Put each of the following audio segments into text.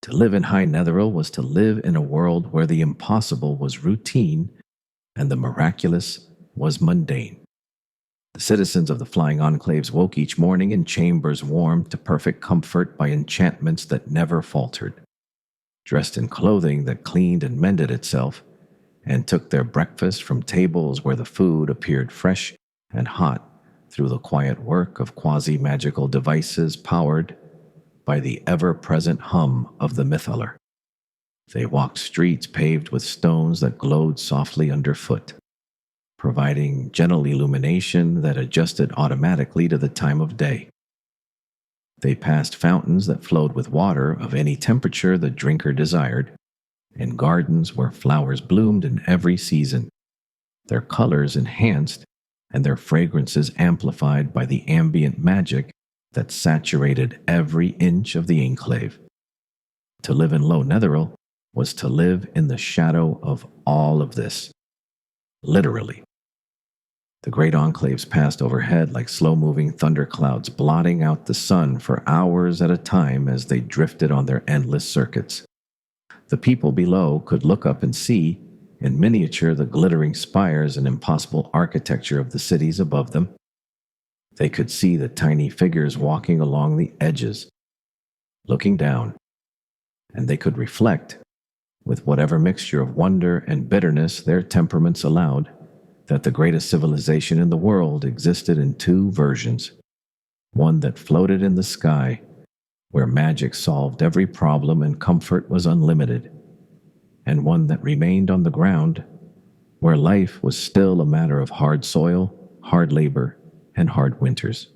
To live in High Netheril was to live in a world where the impossible was routine and the miraculous was mundane. The citizens of the flying enclaves woke each morning in chambers warmed to perfect comfort by enchantments that never faltered, dressed in clothing that cleaned and mended itself, and took their breakfast from tables where the food appeared fresh and hot through the quiet work of quasi-magical devices powered by the ever-present hum of the Netheril. They walked streets paved with stones that glowed softly underfoot, providing gentle illumination that adjusted automatically to the time of day. They passed fountains that flowed with water of any temperature the drinker desired, and gardens where flowers bloomed in every season, their colors enhanced and their fragrances amplified by the ambient magic that saturated every inch of the enclave. To live in Low Netheril was to live in the shadow of all of this, literally. The great enclaves passed overhead like slow-moving thunderclouds, blotting out the sun for hours at a time as they drifted on their endless circuits. The people below could look up and see, in miniature, the glittering spires and impossible architecture of the cities above them. They could see the tiny figures walking along the edges, looking down, and they could reflect, with whatever mixture of wonder and bitterness their temperaments allowed, that the greatest civilization in the world existed in two versions, one that floated in the sky, where magic solved every problem and comfort was unlimited, and one that remained on the ground, where life was still a matter of hard soil, hard labor, and hard winters.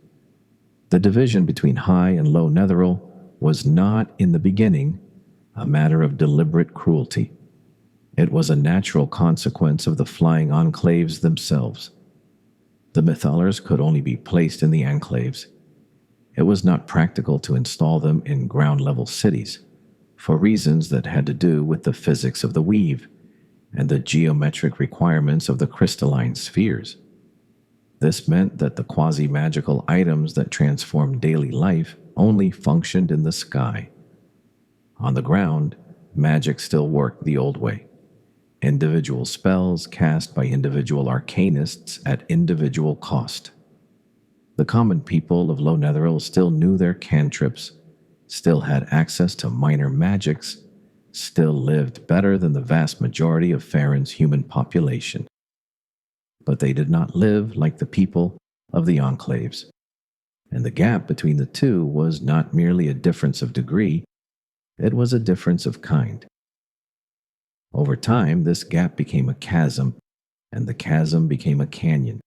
The division between High and Low Netheril was not, in the beginning, a matter of deliberate cruelty. It was a natural consequence of the flying enclaves themselves. The Netherers could only be placed in the enclaves. It was not practical to install them in ground-level cities, for reasons that had to do with the physics of the weave and the geometric requirements of the crystalline spheres. This meant that the quasi-magical items that transformed daily life only functioned in the sky. On the ground, magic still worked the old way. Individual spells cast by individual arcanists at individual cost. The common people of Low Netheril still knew their cantrips, still had access to minor magics, still lived better than the vast majority of Farron's human population. But they did not live like the people of the enclaves, and the gap between the two was not merely a difference of degree, it was a difference of kind. Over time, this gap became a chasm, and the chasm became a canyon,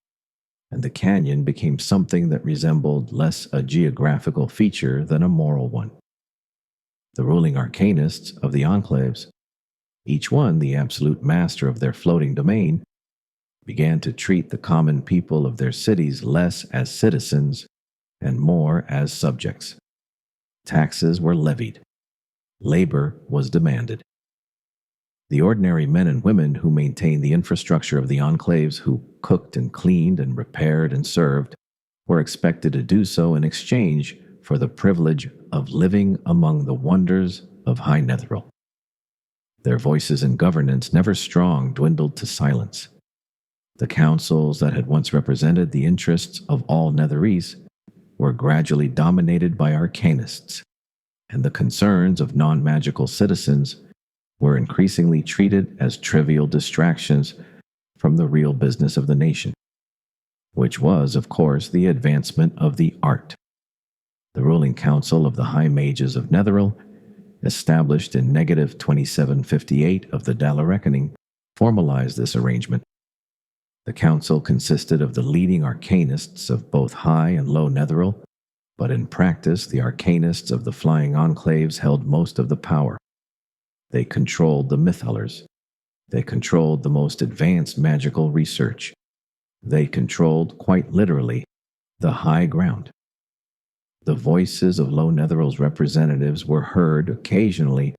and the canyon became something that resembled less a geographical feature than a moral one. The ruling arcanists of the enclaves, each one the absolute master of their floating domain, began to treat the common people of their cities less as citizens and more as subjects. Taxes were levied. Labor was demanded. The ordinary men and women who maintained the infrastructure of the enclaves, who cooked and cleaned and repaired and served, were expected to do so in exchange for the privilege of living among the wonders of High Netheril. Their voices in governance, never strong, dwindled to silence. The councils that had once represented the interests of all Netherese were gradually dominated by arcanists, and the concerns of non-magical citizens were increasingly treated as trivial distractions from the real business of the nation, which was, of course, the advancement of the art. The ruling council of the High Mages of Netheril, established in negative 2758 of the Dala Reckoning, formalized this arrangement. The council consisted of the leading arcanists of both High and Low Netheril, but in practice the arcanists of the flying enclaves held most of the power. They controlled the Netherers. They controlled the most advanced magical research. They controlled, quite literally, the high ground. The voices of Low Netheril's representatives were heard occasionally,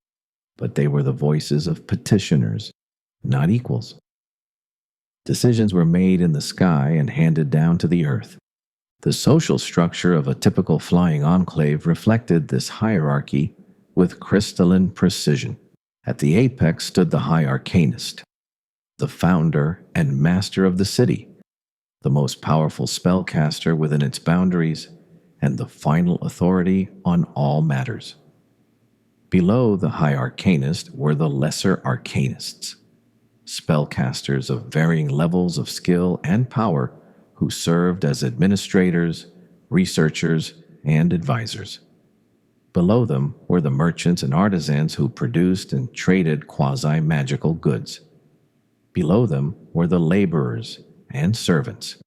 but they were the voices of petitioners, not equals. Decisions were made in the sky and handed down to the earth. The social structure of a typical flying enclave reflected this hierarchy with crystalline precision. At the apex stood the High Arcanist, the founder and master of the city, the most powerful spellcaster within its boundaries, and the final authority on all matters. Below the High Arcanist were the Lesser Arcanists, spellcasters of varying levels of skill and power who served as administrators, researchers, and advisors. Below them were the merchants and artisans who produced and traded quasi-magical goods. Below them were the laborers and servants.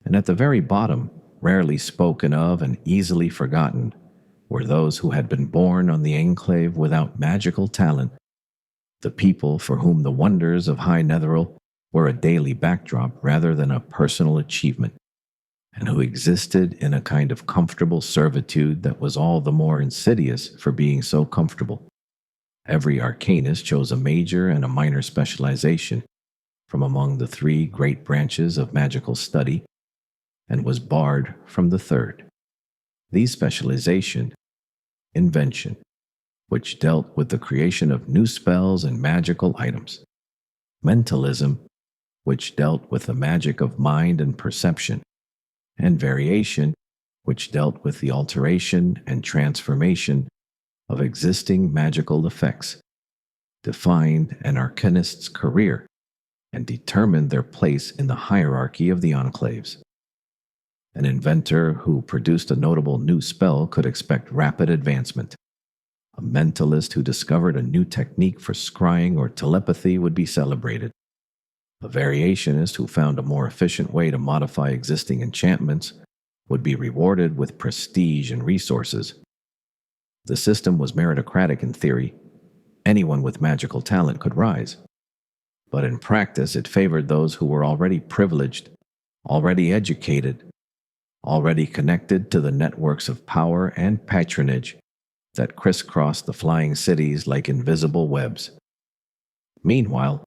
And at the very bottom, rarely spoken of and easily forgotten, were those who had been born on the enclave without magical talent, the people for whom the wonders of High Netheril were a daily backdrop rather than a personal achievement, and who existed in a kind of comfortable servitude that was all the more insidious for being so comfortable. Every arcanist chose a major and a minor specialization from among the three great branches of magical study, and was barred from the third. These specialization, invention, which dealt with the creation of new spells and magical items, mentalism, which dealt with the magic of mind and perception, and variation, which dealt with the alteration and transformation of existing magical effects, defined an arcanist's career, and determined their place in the hierarchy of the enclaves. An inventor who produced a notable new spell could expect rapid advancement. A mentalist who discovered a new technique for scrying or telepathy would be celebrated. A variationist who found a more efficient way to modify existing enchantments would be rewarded with prestige and resources. The system was meritocratic in theory. Anyone with magical talent could rise. But in practice, it favored those who were already privileged, already educated, already connected to the networks of power and patronage that crisscrossed the flying cities like invisible webs. Meanwhile,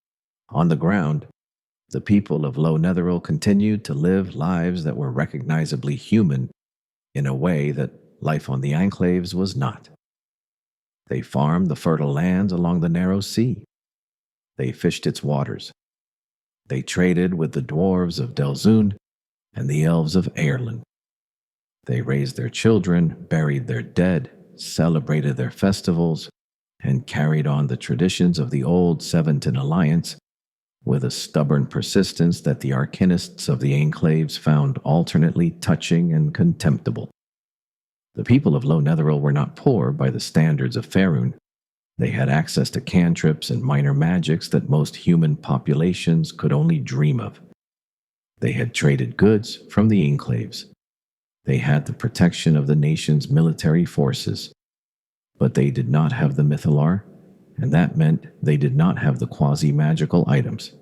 on the ground, the people of Low Netheril continued to live lives that were recognizably human in a way that life on the enclaves was not. They farmed the fertile lands along the narrow sea. They fished its waters. They traded with the dwarves of Delzund and the elves of Airland. They raised their children, buried their dead, celebrated their festivals, and carried on the traditions of the old Seventon Alliance with a stubborn persistence that the arcanists of the enclaves found alternately touching and contemptible. The people of Low Netheril were not poor by the standards of Faerun. They had access to cantrips and minor magics that most human populations could only dream of. They had traded goods from the enclaves. They had the protection of the nation's military forces. But they did not have the mythalar, and that meant they did not have the quasi-magical items.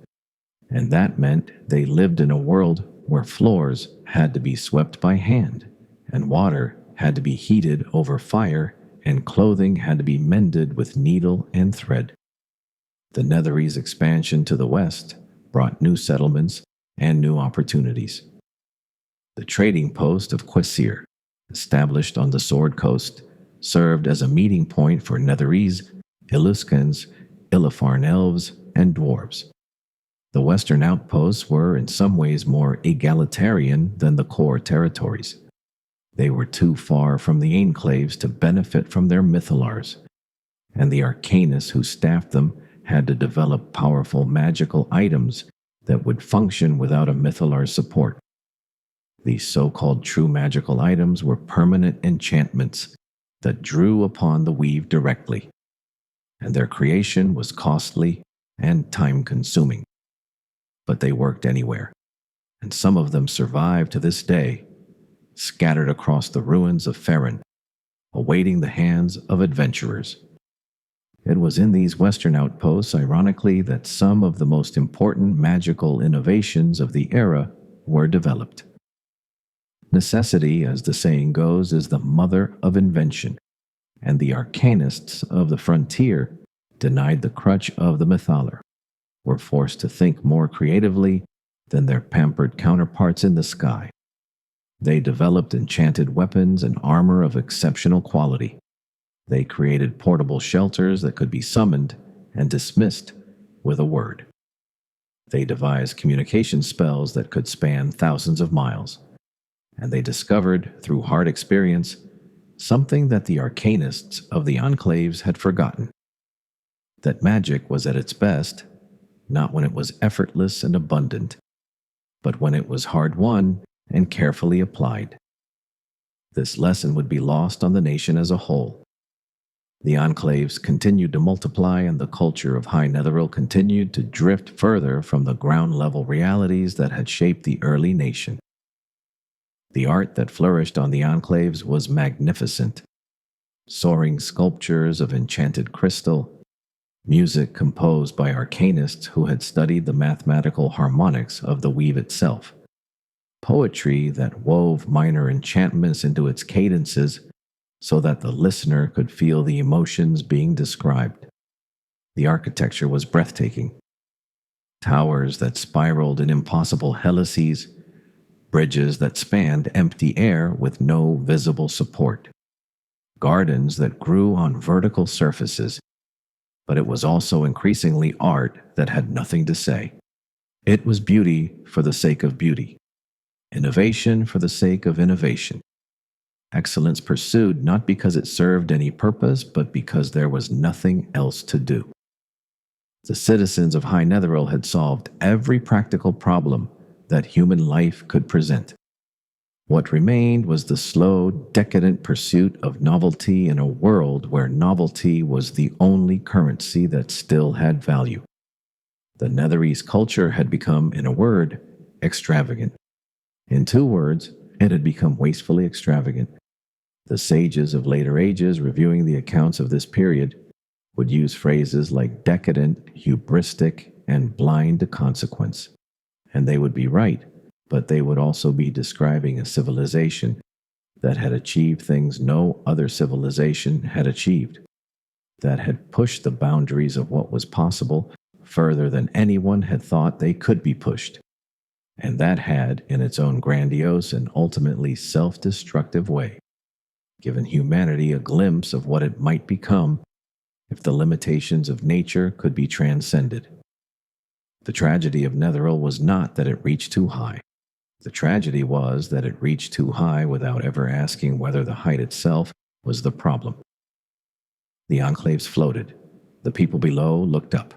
And that meant they lived in a world where floors had to be swept by hand, and water had to be heated over fire, and clothing had to be mended with needle and thread. The Netherese expansion to the west brought new settlements and new opportunities. The trading post of Quasir, established on the Sword Coast, served as a meeting point for Netherese, Illuskans, Illifarn elves, and dwarves. The western outposts were in some ways more egalitarian than the core territories. They were too far from the enclaves to benefit from their mythalars, and the arcanists who staffed them had to develop powerful magical items that would function without a mythalar's support. These so-called true magical items were permanent enchantments that drew upon the weave directly, and their creation was costly and time-consuming. But they worked anywhere, and some of them survive to this day, scattered across the ruins of Faerun, awaiting the hands of adventurers. It was in these western outposts, ironically, that some of the most important magical innovations of the era were developed. Necessity, as the saying goes, is the mother of invention, and the arcanists of the frontier, denied the crutch of the mythalar, were forced to think more creatively than their pampered counterparts in the sky. They developed enchanted weapons and armor of exceptional quality. They created portable shelters that could be summoned and dismissed with a word. They devised communication spells that could span thousands of miles. And they discovered, through hard experience, something that the arcanists of the enclaves had forgotten: that magic was at its best, not when it was effortless and abundant, but when it was hard won and carefully applied. This lesson would be lost on the nation as a whole. The enclaves continued to multiply, and the culture of High Netheril continued to drift further from the ground-level realities that had shaped the early nation. The art that flourished on the enclaves was magnificent. Soaring sculptures of enchanted crystal, music composed by arcanists who had studied the mathematical harmonics of the weave itself, poetry that wove minor enchantments into its cadences so that the listener could feel the emotions being described. The architecture was breathtaking. Towers that spiraled in impossible helices, bridges that spanned empty air with no visible support, gardens that grew on vertical surfaces. But it was also increasingly art that had nothing to say. It was beauty for the sake of beauty, innovation for the sake of innovation. Excellence pursued not because it served any purpose, but because there was nothing else to do. The citizens of High Netheril had solved every practical problem that human life could present. What remained was the slow, decadent pursuit of novelty in a world where novelty was the only currency that still had value. The Netherese culture had become, in a word, extravagant. In two words, it had become wastefully extravagant. The sages of later ages, reviewing the accounts of this period, would use phrases like decadent, hubristic, and blind to consequence. And they would be right, but they would also be describing a civilization that had achieved things no other civilization had achieved, that had pushed the boundaries of what was possible further than anyone had thought they could be pushed, and that had, in its own grandiose and ultimately self-destructive way, given humanity a glimpse of what it might become if the limitations of nature could be transcended. The tragedy of Netheril was not that it reached too high. The tragedy was that it reached too high without ever asking whether the height itself was the problem. The enclaves floated. The people below looked up.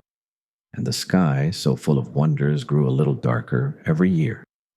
And the sky, so full of wonders, grew a little darker every year.